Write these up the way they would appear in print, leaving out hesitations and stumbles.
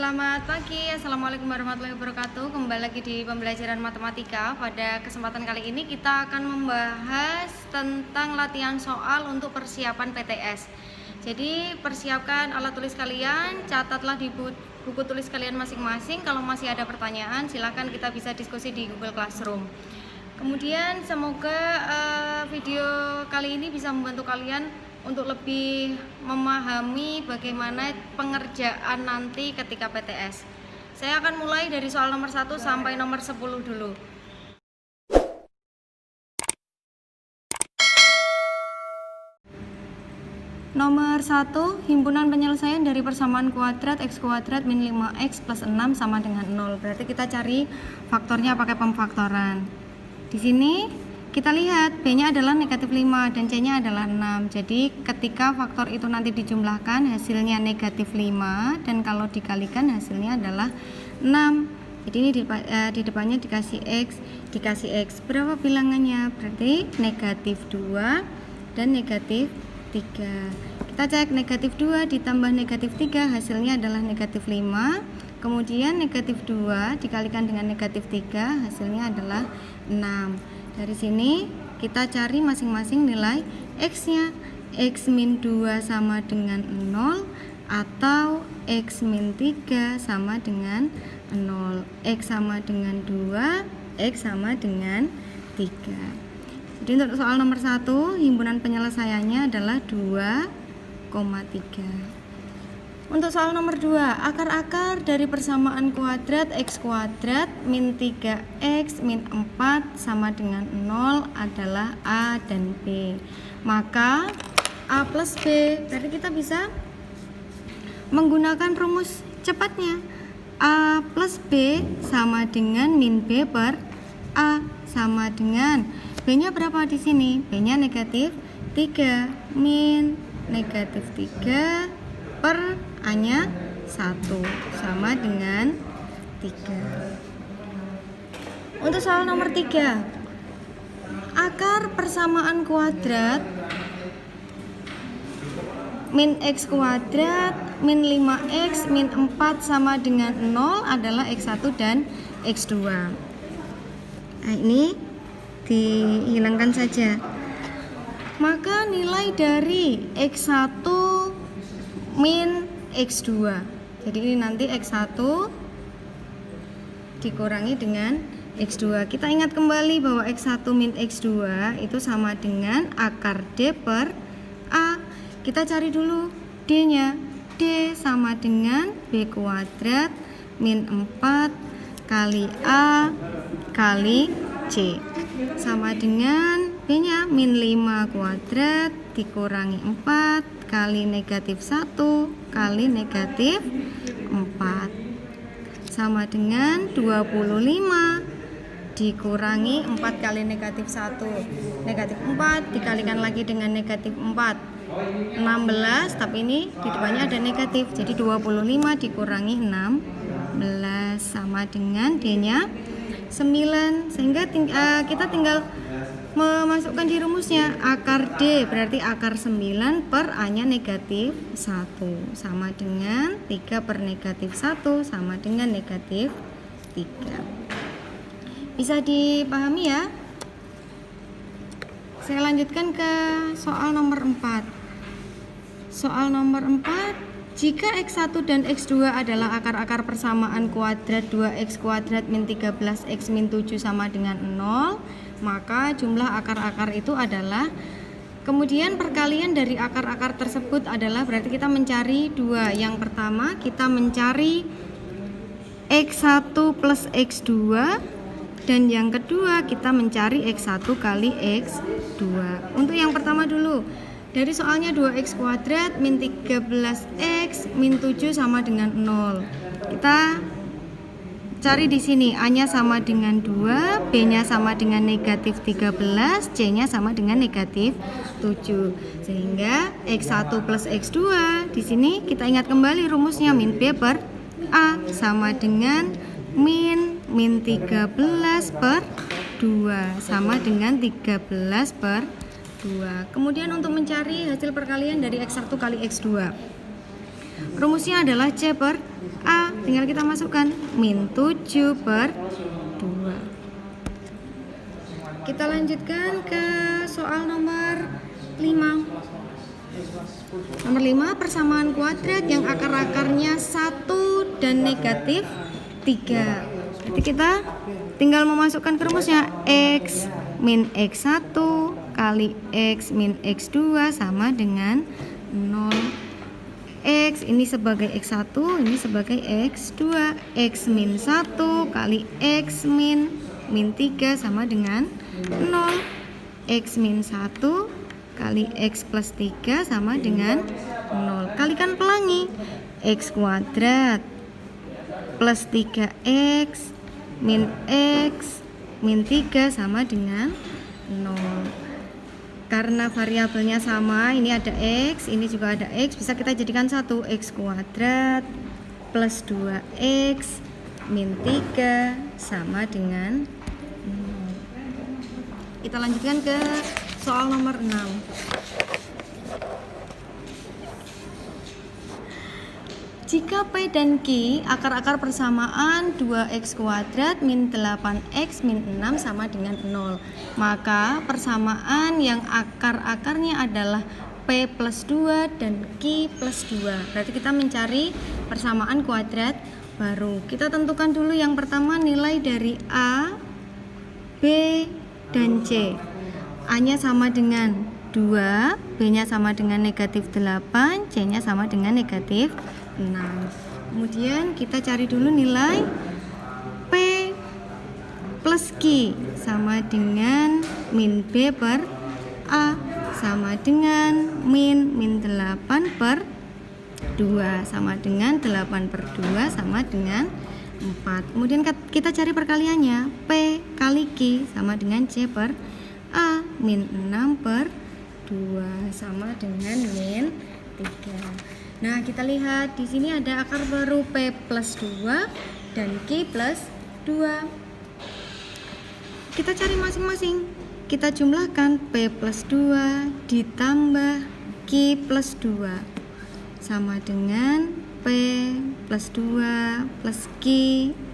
Selamat pagi, Assalamualaikum warahmatullahi wabarakatuh. Kembali lagi di pembelajaran matematika. Pada kesempatan kali ini kita akan membahas tentang latihan soal untuk persiapan PTS. Jadi persiapkan alat tulis kalian, catatlah di buku tulis kalian masing-masing. Kalau masih ada pertanyaan silahkan kita bisa diskusi di Google Classroom. Kemudian semoga video kali ini bisa membantu kalian untuk lebih memahami bagaimana pengerjaan nanti ketika PTS. Saya akan mulai dari soal nomor 1 sampai nomor 10 dulu. Nomor 1, himpunan penyelesaian dari persamaan kuadrat x kuadrat min 5x plus 6 sama dengan 0. Berarti kita cari faktornya pakai pemfaktoran. Di sini kita lihat B-nya adalah negatif 5 dan C-nya adalah 6. Jadi ketika faktor itu nanti dijumlahkan hasilnya negatif 5 dan kalau dikalikan hasilnya adalah 6. Jadi ini di depannya dikasih X. Berapa bilangannya? Berarti negatif 2 dan negatif 3. Kita cek negatif 2 ditambah negatif 3 hasilnya adalah negatif 5. Kemudian negatif 2 dikalikan dengan negatif 3 hasilnya adalah 6. Dari sini kita cari masing-masing nilai X-nya. X min 2 sama dengan 0 atau X min 3 sama dengan 0. X sama dengan 2, X sama dengan 3. Jadi untuk soal nomor 1 himpunan penyelesaiannya adalah 2,3. Untuk soal nomor 2, akar-akar dari persamaan kuadrat x kuadrat min 3x min 4 sama dengan 0 adalah A dan B. Maka A plus B, berarti kita bisa menggunakan rumus cepatnya. A plus B sama dengan min B per A sama dengan B-nya berapa di sini? B-nya negatif 3 min negatif 3 per A-nya 1 sama dengan 3. Untuk soal nomor 3, akar persamaan kuadrat min x kuadrat min 5x min 4 sama dengan 0 adalah x1 dan x2. Nah, ini dihilangkan saja. Maka nilai dari x1 min x2. Jadi ini nanti x1 dikurangi dengan x2. Kita ingat kembali bahwa x1 min x2 itu sama dengan akar D per A. Kita cari dulu D-nya. D sama dengan B kuadrat min 4 kali A kali C sama dengan B-nya min 5 kuadrat dikurangi 4 kali negatif 1 kali negatif 4 sama dengan 25 dikurangi 4 kali negatif 1 negatif 4 dikalikan lagi dengan negatif 4 16, tapi ini di depannya ada negatif, jadi 25 dikurangi 16 sama dengan D-nya 9, sehingga kita tinggal memasukkan di rumusnya akar D berarti akar 9 per A-nya negatif 1 sama dengan 3 per negatif 1 sama dengan negatif 3. Bisa dipahami ya? Saya lanjutkan ke soal nomor 4. Soal nomor 4, jika x1 dan x2 adalah akar-akar persamaan kuadrat 2x kuadrat min 13x min 7 sama dengan 0, maka jumlah akar-akar itu adalah, kemudian perkalian dari akar-akar tersebut adalah, berarti kita mencari dua. Yang pertama kita mencari x1 plus x2 dan yang kedua kita mencari x1 kali x2. Untuk yang pertama dulu, dari soalnya 2x kuadrat min 13x min 7 sama dengan 0. Kita cari di sini A-nya sama dengan 2, B-nya sama dengan negatif 13, C-nya sama dengan negatif 7. Sehingga x1 plus x2 di sini kita ingat kembali rumusnya min B per A sama dengan min 13 per 2 sama dengan 13 per 2. Kemudian untuk mencari hasil perkalian dari x1 kali x2, Rumusnya adalah C per A. Tinggal kita masukkan min 7 per 2. Kita lanjutkan ke soal nomor 5. Nomor 5, persamaan kuadrat yang akar-akarnya 1 dan negatif 3. Jadi kita tinggal memasukkan ke rumusnya X min X1 kali X min X2 sama dengan 0. X ini sebagai X1, ini sebagai X2. X min 1 kali X min 3 sama dengan 0. X min 1 kali X plus 3 sama dengan 0. Kalikan pelangi. X kuadrat plus 3X min 3 sama dengan 0. Karena variabelnya sama, ini ada X, ini juga ada X, bisa kita jadikan 1. X kuadrat plus 2X min 3 sama dengan 0. Kita lanjutkan ke soal nomor 6. Jika P dan Q akar-akar persamaan 2x kuadrat min 8x min 6 sama dengan 0, maka persamaan yang akar-akarnya adalah P plus 2 dan Q plus 2. Berarti kita mencari persamaan kuadrat baru. Kita tentukan dulu yang pertama nilai dari A, B, dan C. A-nya sama dengan 2, B-nya sama dengan negatif 8, C-nya sama dengan negatif 6. Kemudian kita cari dulu nilai P plus Q sama dengan min B per A sama dengan min 8 per 2 sama dengan 8 per 2 sama dengan 4. Kemudian kita cari perkaliannya. P kali Q sama dengan C per A min 6 per 2 sama dengan min 3. Nah, kita lihat di sini ada akar baru P plus 2 dan Q plus 2. Kita cari masing-masing. Kita jumlahkan P plus 2 ditambah Q plus 2 sama dengan P plus 2 plus Q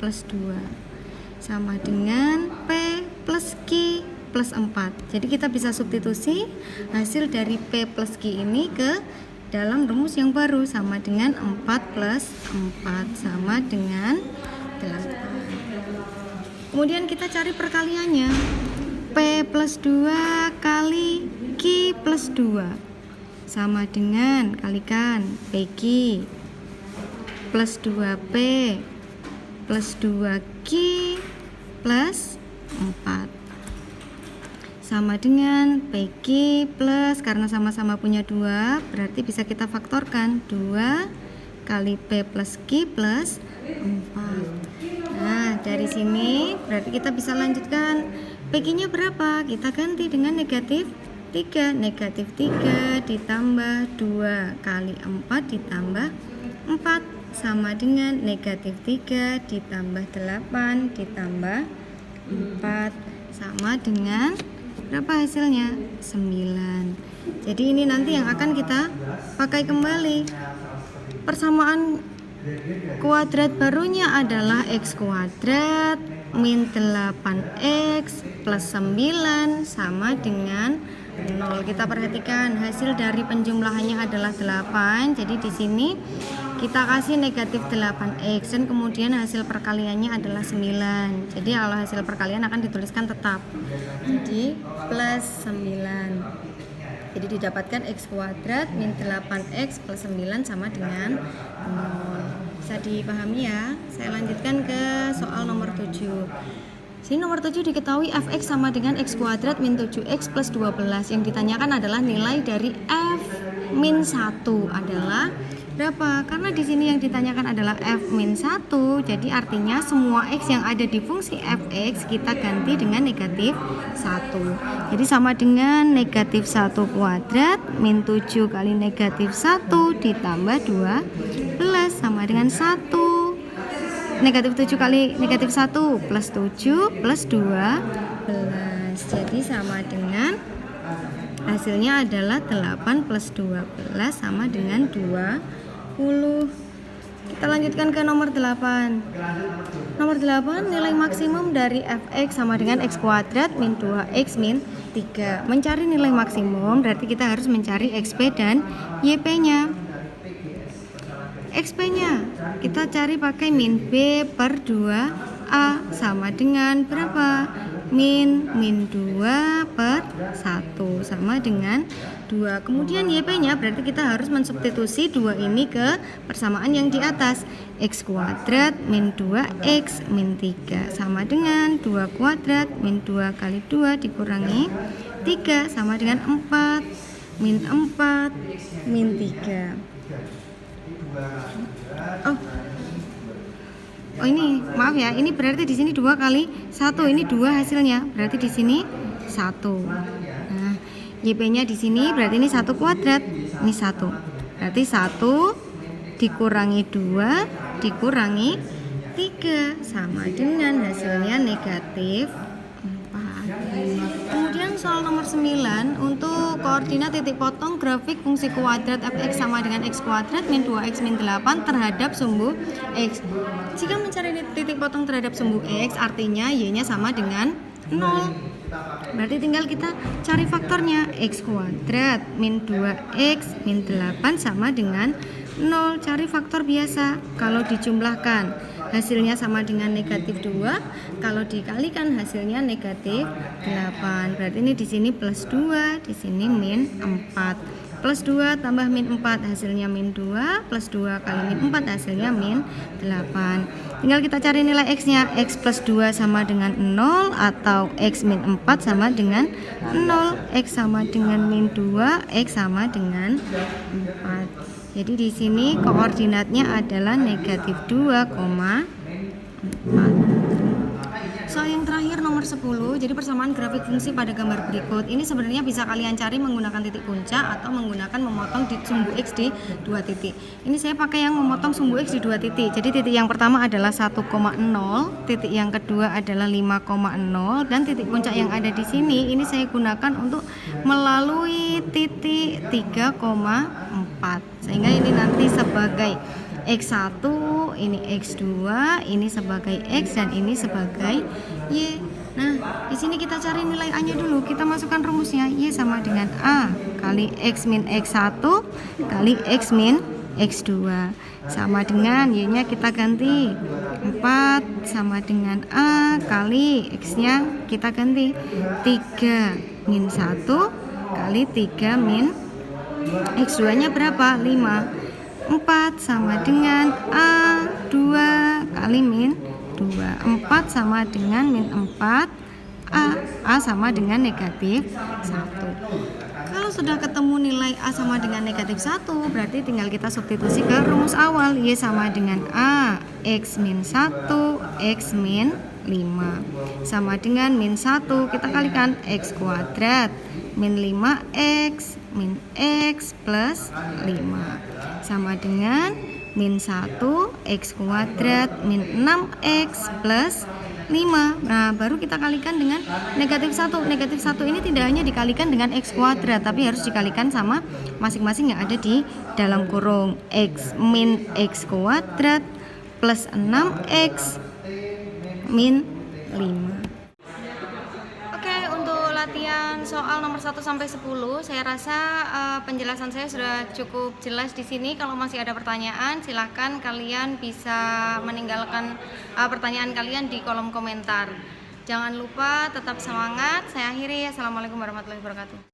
plus 2 sama dengan P plus Q plus 4. Jadi kita bisa substitusi hasil dari P plus Q ini ke dalam rumus yang baru, sama dengan 4 plus 4 sama dengan 8. Kemudian kita cari perkaliannya. P plus 2 kali Q plus 2 sama dengan, kalikan PQ plus 2P plus 2Q plus 4 sama dengan PQ plus, karena sama-sama punya 2 berarti bisa kita faktorkan, 2 kali P plus Q plus 4. Nah, dari sini berarti kita bisa lanjutkan. PQ nya berapa? Kita ganti dengan negatif 3. Negatif 3 ditambah 2 kali 4 ditambah 4 sama dengan negatif 3 ditambah 8 ditambah 4 sama dengan berapa hasilnya? 9. Jadi ini nanti yang akan kita pakai kembali. Persamaan kuadrat barunya adalah X kuadrat min 8X plus 9 sama dengan 0. Kita perhatikan hasil dari penjumlahannya adalah 8. Jadi di sini kita kasih negatif 8x dan kemudian hasil perkaliannya adalah 9. Jadi kalau hasil perkalian akan dituliskan tetap. Jadi plus 9. Jadi didapatkan x kuadrat min 8x plus 9 sama dengan 0. Bisa dipahami ya. Saya lanjutkan ke soal nomor 7. Sini nomor 7 diketahui fx sama dengan x kuadrat min 7x plus 12. Yang ditanyakan adalah nilai dari f min 1 adalah berapa? Karena di sini yang ditanyakan adalah f min 1, jadi artinya semua x yang ada di fungsi fx kita ganti dengan negatif 1. Jadi sama dengan negatif 1 kuadrat min 7 kali negatif 1 ditambah 12 sama dengan 1. Negatif 7 kali negatif 1 plus 7 plus 12. Jadi sama dengan hasilnya adalah 8 plus 12 sama dengan 20. Kita lanjutkan ke nomor 8. Nomor 8, nilai maksimum dari fx sama dengan x kuadrat min 2x min 3. Mencari nilai maksimum berarti kita harus mencari xp dan yp-nya. XP-nya kita cari pakai min b per 2a sama dengan berapa? Min 2 per 1 sama dengan 2. Kemudian YP-nya berarti kita harus mensubstitusi 2 ini ke persamaan yang di atas. X kuadrat min 2x min 3 sama dengan 2 kuadrat min 2 kali 2 dikurangi 3 sama dengan 4 min 4 min 3. Oh ini maaf ya, ini berarti di sini 2 kali 1, ini 2 hasilnya, berarti di sini 1. Nah, YP-nya di sini berarti ini 1 kuadrat, ini 1. Berarti 1 dikurangi 2 dikurangi 3 sama dengan hasilnya negatif 4. Kemudian soal nomor 9, untuk koordinat titik potong grafik fungsi kuadrat fx sama dengan x kuadrat min 2x min 8 terhadap sumbu x. Jika mencari titik potong terhadap sumbu x, artinya y-nya sama dengan 0. Berarti tinggal kita cari faktornya. X kuadrat min 2x min 8 sama dengan 0. Cari faktor biasa. Kalau dijumlahkan hasilnya sama dengan negatif 2, kalau dikalikan hasilnya negatif 8. Berarti ini di sini plus 2, di sini min 4. Plus 2 tambah min 4 hasilnya min 2, plus 2 kali min 4 hasilnya min 8. Tinggal kita cari nilai x-nya. X plus 2 sama dengan 0 atau x min 4 sama dengan 0. X sama dengan min 2, x sama dengan 4. Jadi di sini koordinatnya adalah negatif 2,4. Soal yang terakhir nomor 10, jadi persamaan grafik fungsi pada gambar berikut. Ini sebenarnya bisa kalian cari menggunakan titik puncak atau menggunakan memotong di sumbu x di 2 titik. Ini saya pakai yang memotong sumbu x di 2 titik. Jadi titik yang pertama adalah 1,0, titik yang kedua adalah 5,0, dan titik puncak yang ada di sini ini saya gunakan untuk melalui titik 3,4. Sehingga ini nanti sebagai X1, ini X2, ini sebagai X, dan ini sebagai Y. Nah, di sini kita cari nilai A-nya dulu. Kita masukkan rumusnya. Y sama dengan A kali X min X1 kali X min X2 sama dengan Y-nya kita ganti 4 sama dengan A kali X-nya kita ganti 3 min 1 kali 3 min X2 nya berapa? 5. 4 sama dengan A 2 kali min 2. 4 sama dengan min 4, A sama dengan negatif 1. Kalau sudah ketemu nilai A sama dengan negatif 1, berarti tinggal kita substitusi ke rumus awal. Y sama dengan A X min 1 X min 5 sama dengan min 1, kita kalikan X kuadrat min 5x min x plus 5 sama dengan min 1 x kuadrat min 6x plus 5. Nah, baru kita kalikan dengan negatif 1. Negatif 1 ini tidak hanya dikalikan dengan x kuadrat, tapi harus dikalikan sama masing-masing yang ada di dalam kurung. X min x kuadrat plus 6x min 5. Oke, untuk latihan soal nomor 1 sampai 10, saya rasa penjelasan saya sudah cukup jelas di sini. Kalau masih ada pertanyaan, silahkan kalian bisa meninggalkan pertanyaan kalian di kolom komentar. Jangan lupa tetap semangat. Saya akhiri. Assalamualaikum warahmatullahi wabarakatuh.